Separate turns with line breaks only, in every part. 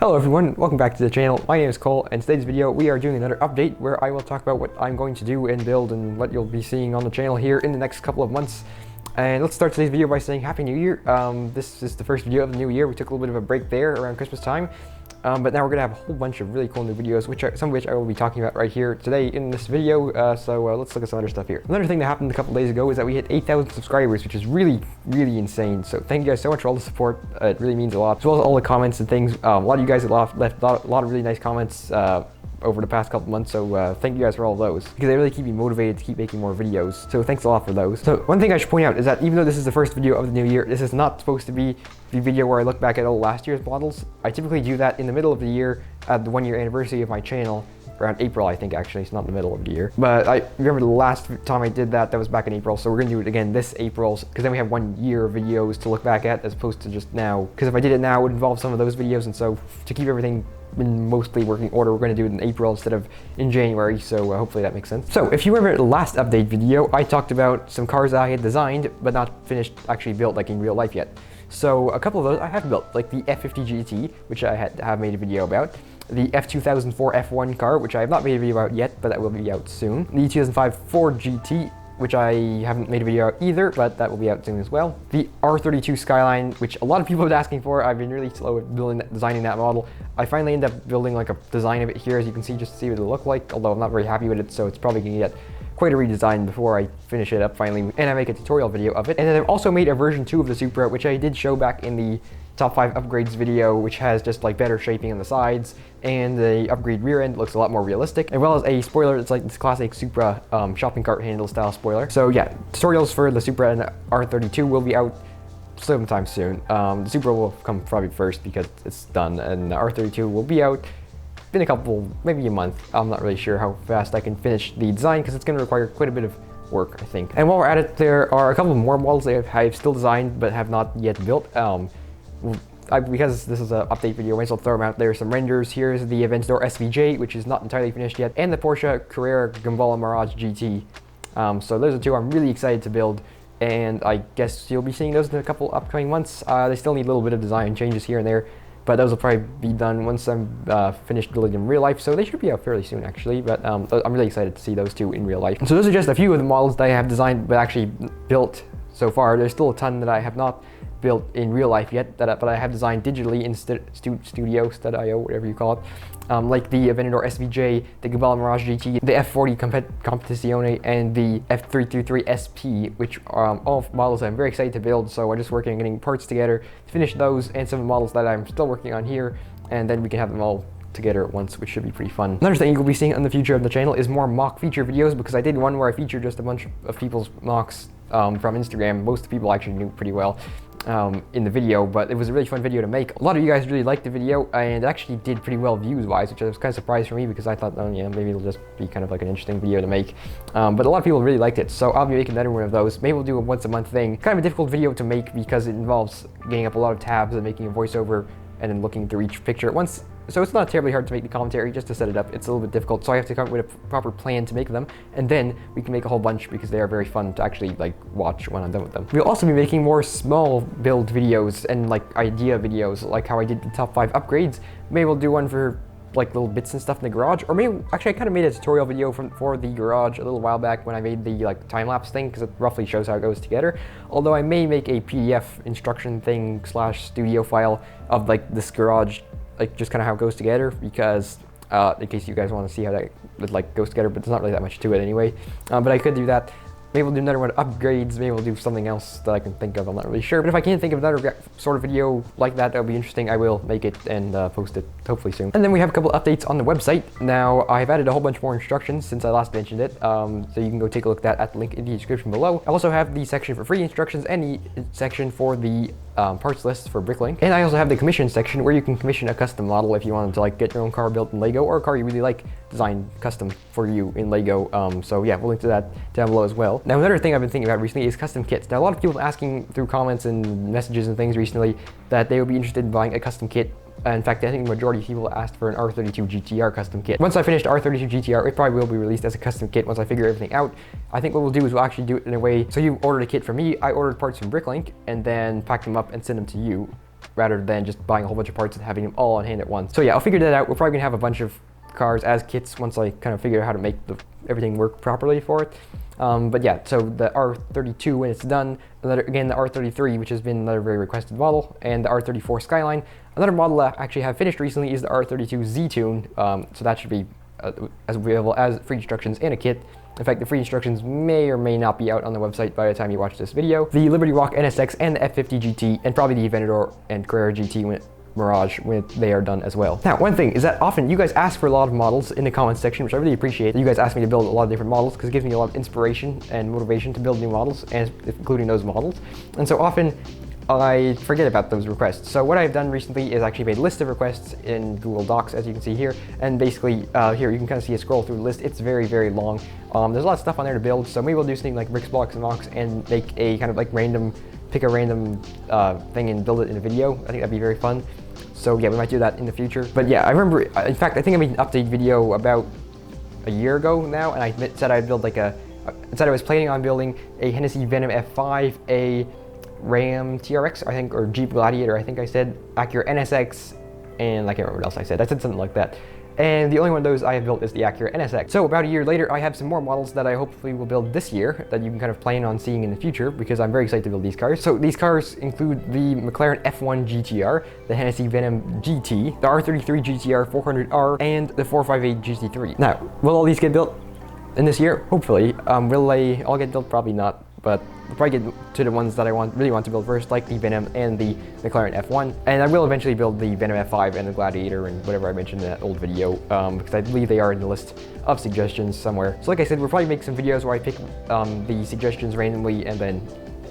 Hello everyone, welcome back to the channel. My name is Cole, and today's video we are doing another update where I will talk about what I'm going to do and build and what you'll be seeing on the channel here in the next couple of months. And let's start today's video by saying Happy New Year. This is the first video of the new year. We took a little bit of a break there around Christmas time. But now we're going to have a whole bunch of really cool new videos, some of which I will be talking about right here today in this video. So let's look at some other stuff here. Another thing that happened a couple days ago is that we hit 8,000 subscribers, which is really insane. So thank you guys so much for all the support. It really means a lot, as well as all the comments and things. A lot of you guys have left a lot of really nice comments over the past couple months, so thank you guys for all of those, because they really keep me motivated to keep making more videos, so thanks a lot for those. So one thing I should point out is that even though this is the first video of the new year, this is not supposed to be the video where I look back at all last year's models. I typically do that in the middle of the year at the 1 year anniversary of my channel, around April, I think. Actually, it's not the middle of the year, but I remember the last time I did that was back in April, so we're gonna do it again this April, because then we have 1 year of videos to look back at as opposed to just now, because if I did it now it would involve some of those videos, and so to keep everything in mostly working order, we're going to do it in April instead of in January, so hopefully that makes sense. So if you remember the last update video, I talked about some cars that I had designed but not finished actually built like in real life yet. So a couple of those I have built, like the F50 GT, which I have made a video about, the F2004 F1 car, which I have not made a video about yet, but that will be out soon, the 2005 Ford GT, which I haven't made a video out either, but that will be out soon as well. The R32 Skyline, which a lot of people have been asking for. I've been really slow at designing that model. I finally ended up building like a design of it here, as you can see, just to see what it'll look like, although I'm not very happy with it, so it's probably gonna get quite a redesign before I finish it up finally, and I make a tutorial video of it. And then I've also made a version 2 of the Supra, which I did show back in the top 5 upgrades video, which has just like better shaping on the sides, and the upgrade rear end looks a lot more realistic, as well as a spoiler that's like this classic Supra shopping cart handle style spoiler. So yeah, tutorials for the Supra and R32 will be out sometime soon. The Supra will come probably first because it's done, and the R32 will be out in a couple, maybe a month. I'm not really sure how fast I can finish the design, because it's going to require quite a bit of work, I think. And while we're at it, there are a couple more models that I've still designed but have not yet built. Because this is an update video, I might as well throw them out there. Some renders. Here's the Aventador SVJ, which is not entirely finished yet, and the Porsche Carrera Gambala Mirage GT. So those are two I'm really excited to build, and I guess you'll be seeing those in a couple upcoming months. They still need a little bit of design changes here and there, but those will probably be done once I'm finished building in real life, so they should be out fairly soon actually, but I'm really excited to see those two in real life. So those are just a few of the models that I have designed but actually built so far. There's still a ton that I have not built in real life yet, but I have designed digitally in Studio.io, whatever you call it, like the Aventador SVJ, the Gambala Mirage GT, the F40 Competizione, and the F323 SP, which are all models I'm very excited to build. So I'm just working on getting parts together to finish those, and some models that I'm still working on here, and then we can have them all together at once, which should be pretty fun. Another thing you'll be seeing in the future of the channel is more mock feature videos, because I did one where I featured just a bunch of people's mocks from Instagram. Most people actually knew pretty well in the video, but it was a really fun video to make. A lot of you guys really liked the video, and it actually did pretty well views wise, which was kind of surprised for me, because I thought, oh yeah, maybe it'll just be kind of like an interesting video to make. But a lot of people really liked it, so I'll be making another one of those. Maybe we'll do a once a month thing. Kind of a difficult video to make because it involves getting up a lot of tabs and making a voiceover and then looking through each picture at once. So it's not terribly hard to make the commentary. Just to set it up, it's a little bit difficult, so I have to come up with a proper plan to make them, and then we can make a whole bunch, because they are very fun to actually like watch when I'm done with them. We'll also be making more small build videos and like idea videos, like how I did the top 5 upgrades. Maybe we'll do one for like little bits and stuff in the garage, or maybe actually I kind of made a tutorial video for the garage a little while back when I made the like time-lapse thing, because it roughly shows how it goes together. Although I may make a PDF instruction thing / studio file of like this garage, like just kind of how it goes together, because in case you guys want to see how that like goes together, but there's not really that much to it anyway. But I could do that. Maybe we'll do another one of upgrades. Maybe we'll do something else that I can think of. I'm not really sure. But if I can't think of another sort of video like that, that'll be interesting, I will make it and post it hopefully soon. And then we have a couple updates on the website. Now, I've added a whole bunch more instructions since I last mentioned it. So you can go take a look at that at the link in the description below. I also have the section for free instructions and the section for the parts list for Bricklink. And I also have the commission section where you can commission a custom model if you wanted to like get your own car built in Lego, or a car you really like designed custom for you in Lego. So yeah, we'll link to that down below as well. Now another thing I've been thinking about recently is custom kits. Now a lot of people asking through comments and messages and things recently that they would be interested in buying a custom kit. In fact, I think the majority of people asked for an R32 GTR custom kit. Once I finished R32 GTR, it probably will be released as a custom kit once I figure everything out. I think what we'll do is we'll actually do it in a way, so you ordered a kit from me, I ordered parts from Bricklink, and then pack them up and send them to you. rather than just buying a whole bunch of parts and having them all on hand at once. So yeah, I'll figure that out. We're probably gonna have a bunch of cars as kits once I kind of figure out how to make everything work properly for it. But yeah, so the R32 when it's done, again the R33, which has been another very requested model, and the R34 Skyline. Another model I actually have finished recently is the R32 Z-Tune, so that should be as available as free instructions and a kit. In fact, the free instructions may or may not be out on the website by the time you watch this video. The Liberty Walk NSX and the F50 GT, and probably the Aventador and Carrera GT Mirage when they are done as well. Now, one thing is that often you guys ask for a lot of models in the comments section, which I really appreciate. You guys ask me to build a lot of different models because it gives me a lot of inspiration and motivation to build new models, and including those models. And so often I forget about those requests. So what I've done recently is actually made a list of requests in Google Docs, as you can see here. And basically here you can kind of see a scroll through the list. It's very, very long. There's a lot of stuff on there to build. So maybe we'll do something like bricks, blocks, and rocks and make a kind of like pick a random thing and build it in a video. I think that'd be very fun. So yeah, we might do that in the future. But yeah, I remember, in fact, I think I made an update video about a year ago now, and I said I'd build like I was planning on building a Hennessy Venom F5, a Ram TRX, I think, or Jeep Gladiator, I think I said, Acura NSX, and I can't remember what else I said. I said something like that. And the only one of those I have built is the Acura NSX. So about a year later, I have some more models that I hopefully will build this year that you can kind of plan on seeing in the future, because I'm very excited to build these cars. So these cars include the McLaren F1 GTR, the Hennessy Venom GT, the R33 GTR 400R, and the 458 GT3. Now, will all these get built in this year? Hopefully. Will they all get built? Probably not, but we'll probably get to the ones that I really want to build first, like the Venom and the McLaren F1. And I will eventually build the Venom F5 and the Gladiator and whatever I mentioned in that old video, because I believe they are in the list of suggestions somewhere. So like I said, we'll probably make some videos where I pick the suggestions randomly and then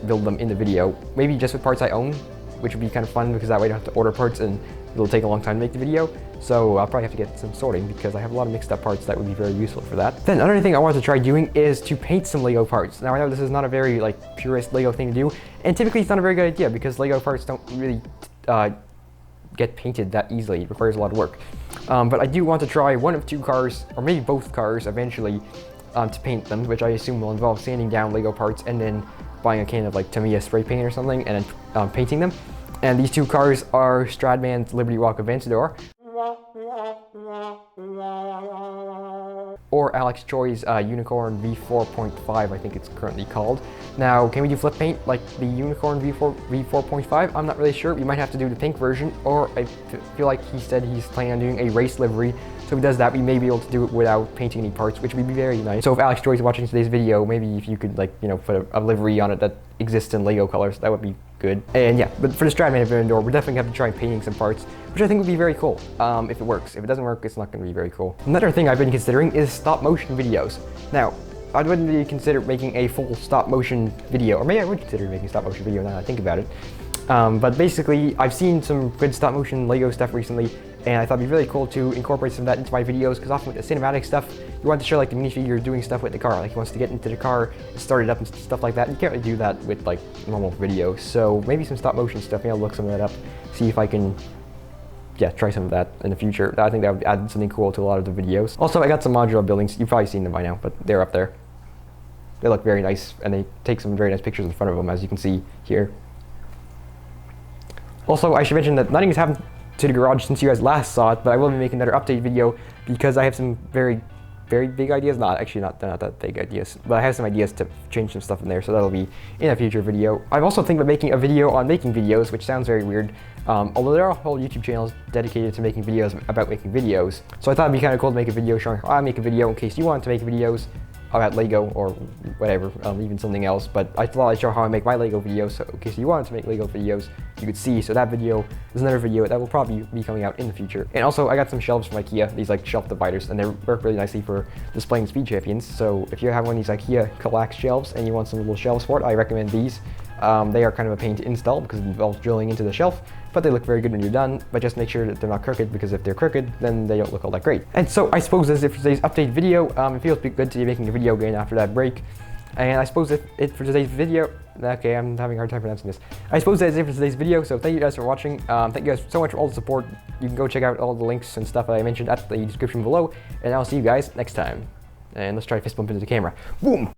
build them in the video. Maybe just with parts I own, which would be kind of fun because that way I don't have to order parts and it'll take a long time to make the video. So I'll probably have to get some sorting because I have a lot of mixed up parts that would be very useful for that. Then another thing I wanted to try doing is to paint some Lego parts. Now I know this is not a very like purist Lego thing to do, and typically it's not a very good idea because Lego parts don't really get painted that easily. It requires a lot of work. But I do want to try one of two cars, or maybe both cars eventually, to paint them, which I assume will involve sanding down Lego parts and then buying a can of like Tamiya spray paint or something and then painting them. And these two cars are Stradman's Liberty Walk Aventador, or Alex Choi's Unicorn V4.5, I think it's currently called. Now, can we do flip paint like the Unicorn V4.5? I'm not really sure. We might have to do the pink version, or I feel like he said he's planning on doing a race livery. So if he does that, we may be able to do it without painting any parts, which would be very nice. So if Alex Joy is watching today's video, maybe if you could, like, you know, put a livery on it that exists in Lego colors, that would be good. And yeah, but for the Stradman Aventador, we're definitely going to have to try painting some parts, which I think would be very cool if it works. If it doesn't work, it's not going to be very cool. Another thing I've been considering is stop motion videos. Now, I wouldn't really consider making a full stop motion video, or maybe I would consider making a stop motion video now that I think about it. But basically, I've seen some good stop motion Lego stuff recently, and I thought it'd be really cool to incorporate some of that into my videos, because often with the cinematic stuff, you want to show like the minifigure doing stuff with the car, like he wants to get into the car and start it up and stuff like that. You can't really do that with like normal videos, so maybe some stop motion stuff. Maybe I'll look some of that up, see if I can, yeah, try some of that in the future. I think that would add something cool to a lot of the videos. Also, I got some modular buildings. You've probably seen them by now, but they're up there. They look very nice, and they take some very nice pictures in front of them, as you can see here. Also, I should mention that nothing has happened to the garage since you guys last saw it, but I will be making another update video because I have some very big ideas. Not that big ideas, but I have some ideas to change some stuff in there, so that'll be in a future video. I'm also thinking about making a video on making videos, which sounds very weird, although there are whole YouTube channels dedicated to making videos about making videos. So I thought it'd be kind of cool to make a video showing how I make a video in case you want to make videos about Lego or whatever, even something else. But I thought I'd show how I make my Lego videos, so in case you wanted to make Lego videos, you could see. So that video is another video that will probably be coming out in the future. And also, I got some shelves from IKEA, these like shelf dividers, and they work really nicely for displaying Speed Champions. So if you have one of these IKEA Collax shelves and you want some little shelves for it, I recommend these. They are kind of a pain to install because it involves drilling into the shelf, but they look very good when you're done. But just make sure that they're not crooked, because if they're crooked, then they don't look all that great. And so I suppose that's it for today's update video. It feels good to be making a video again after that break. And I suppose that's it for today's video. Okay, I'm having a hard time pronouncing this. I suppose that's it for today's video, so thank you guys for watching. Thank you guys so much for all the support. You can go check out all the links and stuff that I mentioned at the description below, and I'll see you guys next time. And let's try to fist bump into the camera. Boom!